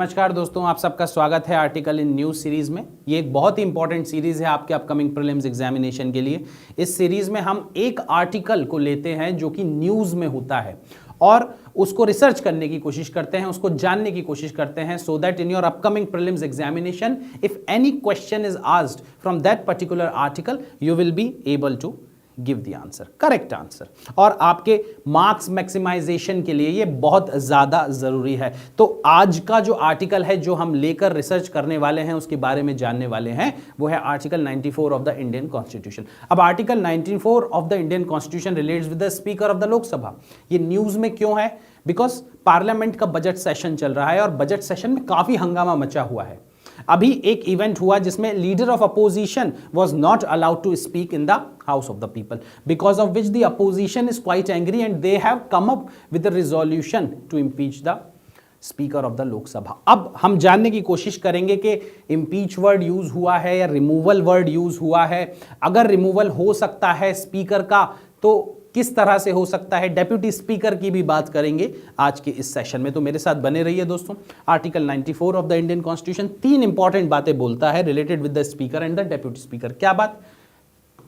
नमस्कार दोस्तों, आप सबका स्वागत है आर्टिकल इन न्यूज़ सीरीज़ में। ये एक बहुत ही इंपॉर्टेंट सीरीज़ है आपके अपकमिंग प्रीलिम्स एग्जामिनेशन के लिए। इस सीरीज़ में हम एक आर्टिकल को लेते हैं जो कि न्यूज़ में होता है और उसको रिसर्च करने की कोशिश करते हैं, उसको जानने की कोशिश करते हैं, so that in your upcoming prelims examination if any question is asked from that particular article you will be able to give the answer, correct answer. और आपके मार्क्स मैक्सिमाइजेशन के लिए ये बहुत ज़्यादा ज़रूरी है। तो आज का जो आर्टिकल है जो हम लेकर रिसर्च करने वाले हैं, उसके बारे में जानने वाले हैं, वो है article 94 of the Indian constitution. अब article 94 of the Indian constitution relates with the speaker of the Lok Sabha. ये न्यूज़ में क्यों है? बिकॉज पार्लियामेंट का बजट सेशन चल रहा है और बजट सेशन में काफ़ी हंगामा मचा हुआ है। अभी एक इवेंट हुआ जिसमें leader of opposition was not allowed to speak in the house of the people, because of which the opposition is quite angry and they have come up with the resolution to impeach the speaker of the Lok Sabha. अब हम जानने की कोशिश करेंगे कि impeach word use हुआ है या रिमूवल वर्ड यूज हुआ है। अगर रिमूवल हो सकता है स्पीकर का तो किस तरह से हो सकता है, डेप्यूटी स्पीकर की भी बात करेंगे आज के इस सेशन में। तो मेरे साथ बने रहिए दोस्तों। Article 94 of the Indian constitution तीन इंपॉर्टेंट बातें बोलता है related with the speaker and the deputy speaker. क्या बात?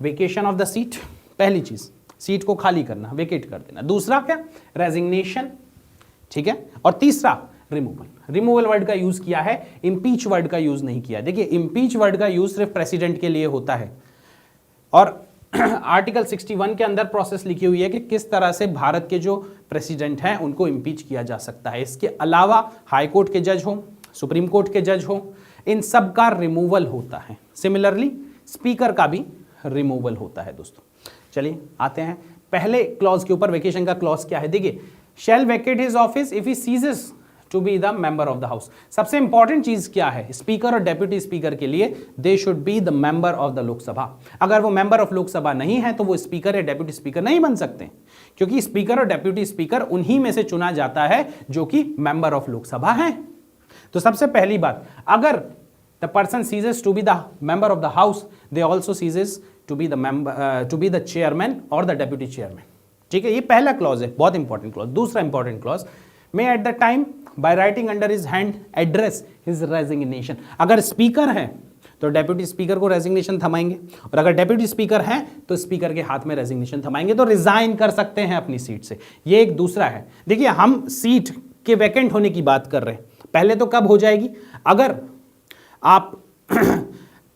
वेकेशन ऑफ द सीट, पहली चीज सीट को खाली करना, वेकेट कर देना। दूसरा क्या? रेजिग्नेशन, ठीक है। और तीसरा रिमूवल। रिमूवल वर्ड का यूज किया है, इंपीच वर्ड का यूज नहीं किया। देखिए, इंपीच वर्ड का यूज सिर्फ प्रेसिडेंट के लिए होता है और आर्टिकल 61 के अंदर प्रोसेस लिखी हुई है कि किस तरह से भारत के जो प्रेसिडेंट हैं उनको इम्पीच किया जा सकता है। इसके अलावा हाई कोर्ट के जज हो, सुप्रीम कोर्ट के जज हो, इन सब का रिमूवल होता है। सिमिलरली स्पीकर का भी रिमूवल होता है दोस्तों। चलिए आते हैं पहले क्लॉज के ऊपर। वेकेशन का क्लॉज क्या है? देखिए, shall vacate his office if he ceases to be the member of the house. सबसे इंपॉर्टेंट चीज क्या है स्पीकर और डेप्यूटी स्पीकर के लिए? They should be the member of the Lok Sabha. अगर वो मेंबर ऑफ लोकसभा नहीं है तो वो स्पीकर या डेप्यूटी स्पीकर नहीं बन सकते, क्योंकि स्पीकर और डेप्यूटी स्पीकर उन्हीं में से चुना जाता है जो कि मेंबर ऑफ लोकसभा है। तो सबसे पहली बात, अगर the person ceases to be the member of the house, they also ceases to be the member to be the chairman और द डेप्यूटी चेयरमैन। ठीक है, ये पहला क्लॉज है, बहुत इंपॉर्टेंट क्लॉज। दूसरा important clause, may at the time by writing under his hand address his resignation. अगर speaker है तो डेप्यूटी स्पीकर को रेजिग्नेशन थमाएंगे, और अगर डेप्यूटी स्पीकर है तो स्पीकर के हाथ में रेजिग्नेशन थमाएंगे, तो रिजाइन कर सकते हैं अपनी सीट से। ये एक दूसरा है। देखिए, हम सीट के वैकेंट होने की बात कर रहे हैं। पहले तो कब हो जाएगी? अगर आप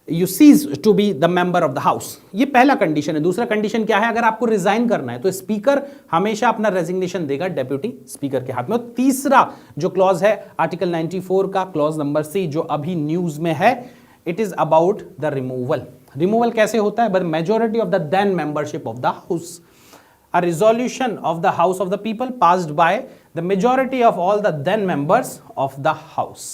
you cease to be the member of the house, ये पहला कंडीशन है। दूसरा कंडीशन क्या है? अगर आपको रिजाइन करना है तो स्पीकर हमेशा अपना रेजिग्नेशन देगा डेप्यूटी स्पीकर के हाथ में। और तीसरा जो क्लॉज है आर्टिकल 94 का क्लॉज नंबर सी, जो अभी न्यूज में है, it is about the removal. Removal कैसे होता है? By majority of the then membership of the house. A resolution of the House of the People passed by the majority of all the then members of the House.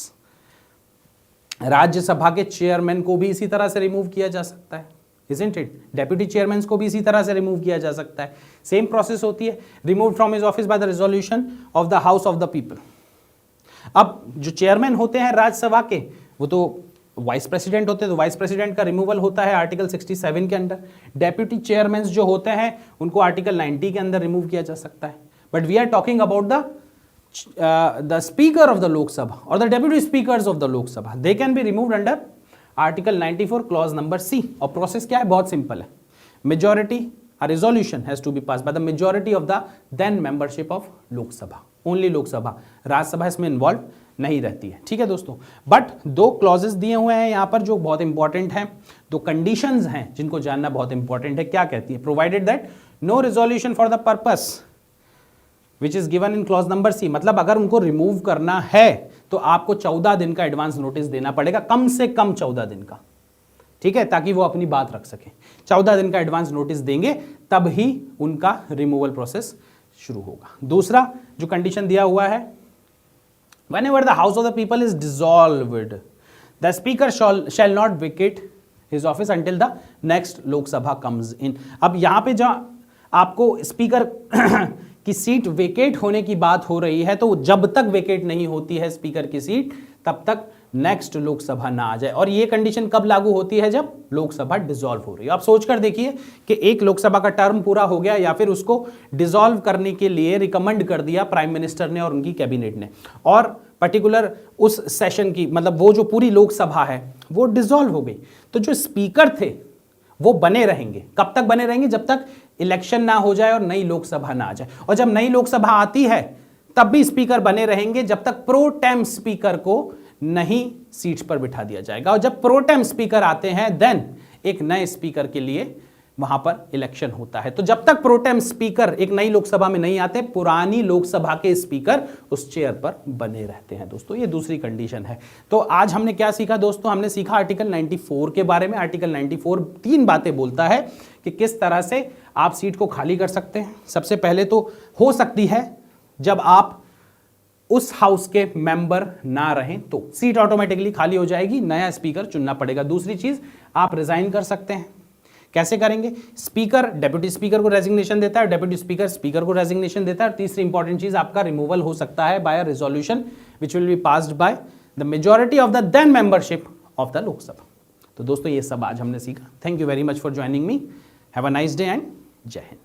Rajya Sabha के chairman को भी इसी तरह से remove किया जा सकता है, isn't it? डेप्यूटी चेयरमैन को भी इसी तरह से रिमूव किया जा सकता है। सेम प्रोसेस होती है, remove from his office by the resolution of the house of the people. अब जो चेयरमैन होते हैं राज्यसभा के, वो तो वाइस प्रेसिडेंट होते हैं, तो वाइस प्रेसिडेंट का रिमूवल होता है आर्टिकल 67 के अंदर। डेप्यूटी चेयरमैन जो होते हैं उनको आर्टिकल 90 के अंदर रिमूव किया जा सकता है। But we are talking about the speaker of the Lok Sabha or the deputy speakers of the Lok Sabha, they can be removed under article 94 clause number C। और प्रोसेस क्या है? बहुत सिंपल है। Majority, a resolution has to be passed by the majority of the then membership of Lok Sabha, only Lok Sabha। Rajya Sabha इसमें involve नहीं रहती है। ठीक है दोस्तों, बट दो क्लॉजेस दिए हुए हैं यहाँ पर जो बहुत इंपॉर्टेंट हैं, दो कंडीशंस हैं जिनको जानना बहुत इंपॉर्टेंट है। क्या कहती है? Provided that no resolution for the purpose which is given in clause number C. मतलब अगर उनको रिमूव करना है तो आपको 14 दिन का एडवांस नोटिस देना पड़ेगा, कम से कम 14 दिन का, ठीक है, ताकि वो अपनी बात रख सके। 14 दिन का एडवांस नोटिस देंगे तब ही उनका रिमूवल प्रोसेस शुरू होगा। दूसरा जो कंडीशन दिया हुआ है, whenever the house of the people is dissolved, the speaker shall not vacate his office until the next Lok Sabha comes in। अब यहां पे जो आपको स्पीकर की सीट वेकेट होने की बात हो रही है, तो जब तक वेकेट नहीं होती है स्पीकर की सीट तब तक नेक्स्ट लोकसभा ना आ जाए। और ये कंडीशन कब लागू होती है? जब लोकसभा डिसॉल्व हो रही है। आप सोचकर देखिए कि एक लोकसभा का टर्म पूरा हो गया या फिर उसको डिसॉल्व करने के लिए रिकमेंड कर दिया प्राइम मिनिस्टर ने और उनकी कैबिनेट ने, और पर्टिकुलर उस सेशन की, मतलब वो जो पूरी लोकसभा है वो डिसॉल्व हो गई, तो जो स्पीकर थे वो बने रहेंगे। कब तक बने रहेंगे? जब तक इलेक्शन ना हो जाए और नई लोकसभा ना आ जाए। और जब नई लोकसभा आती है तब भी स्पीकर बने रहेंगे, जब तक प्रो टेम स्पीकर को नहीं सीट पर बिठा दिया जाएगा। और जब प्रो टेम स्पीकर आते हैं देन एक नए स्पीकर के लिए वहां पर इलेक्शन होता है। तो जब तक प्रोटेम स्पीकर एक नई लोकसभा में नहीं आते, पुरानी लोकसभा के स्पीकर उस चेयर पर बने रहते हैं दोस्तों। ये दूसरी कंडीशन है। तो आज हमने क्या सीखा दोस्तों? हमने सीखा आर्टिकल 94 के बारे में। आर्टिकल 94 तीन बातें बोलता है कि किस तरह से आप सीट को खाली कर सकते हैं। सबसे पहले तो हो सकती है जब आप उस हाउस के मेंबर ना रहें तो सीट ऑटोमेटिकली खाली हो जाएगी, नया स्पीकर चुनना पड़ेगा। दूसरी चीज, आप रिजाइन कर सकते हैं। कैसे करेंगे? स्पीकर डेप्यूटी स्पीकर को रेजिग्नेशन देता है, डेप्यूटी स्पीकर स्पीकर को रेजिग्नेशन देता है। और तीसरी इंपॉर्टेंट चीज, आपका रिमूवल हो सकता है by a resolution which will be passed by the majority of the then membership of the Lok Sabha. तो दोस्तों ये सब आज हमने सीखा। Thank you very much for joining me. Have a nice day and जय हिंद।